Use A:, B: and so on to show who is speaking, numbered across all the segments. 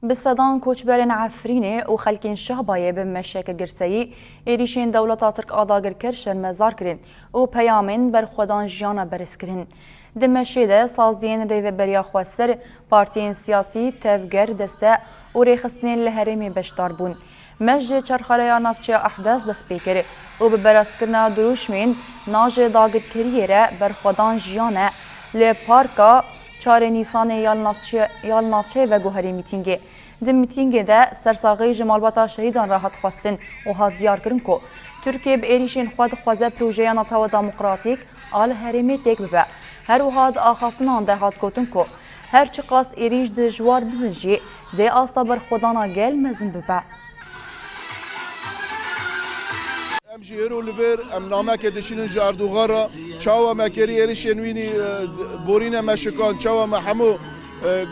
A: بسدان کوچبرین عفرینه و خلکین شهبایه به مشک گرسایی ایریشین دولت ترک آداگر کرشن مزار کرین و پیامین بر خودان جانا برس کرین. دمشیده سازین ریو بریا خواستر پارتین سیاسی تفگر دسته و ریخستنین لحرمی بشتار بون. مجد چرخاله نفچه احداث دست بیکره و به برسکرنا دروشمین ناج داگر کریره بر خودان جانا لپارکا 4 نیسان یال نافچه و گوهری میتینگه. ده میتینگه ده سرساقی جمالباتا شهیدان راحت خواستن و هات زیار کرن که ترکیه به ایریشین خود خوازه پروژه نتاو دموکراتیک آل هرمی تک ببه. هر وهاد آخافتن آنده هات کتن که هر چه قاس ایریش ده جوار ببنجی ده آستا بر خودانا گل مزن ببه.
B: ام جیرو لیور ام نامک دشینن جاردوغارا چاوا مکری ایریشین وینی بورین مشکان چاوا محمو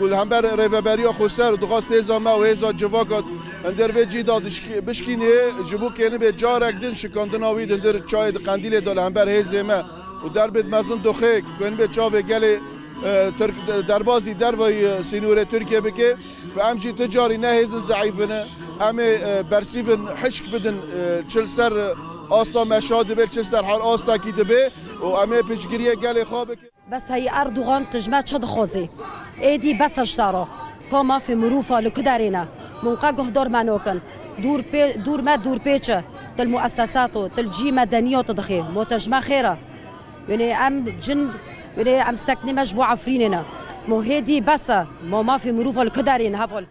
B: گل همبر ریوبریا خوسر دغاست هزامه و هزا جواکات اندر و جیدا بشکینه جبو کنه به جارک دن شکاندن آوید اندر چای قندیل دال همبر هزمه و در بید مزن دخک کن به چاو گل ترک دربازی در وی سینور ترکیه بکه و ام جی تجاری نه هزن ضعیفنه همه برسیفن حشک بدن چل سر آستا مشاهده به چل سر هر آستا کی دبه و همه پیشگیری گل خوابه
C: بس هي أردوغان تجمع شد خوزي ايدي بس اشترى كما في مروفة لكدارينا منقا قهدور منوكن دور بيتش تل مؤسسات تل جي مدنية تدخي مو تجمع خيرة يعني ام جن يعني ام سكني مجموعة فريننا مو هيدي بس ما في مروفة لكدارينا هفول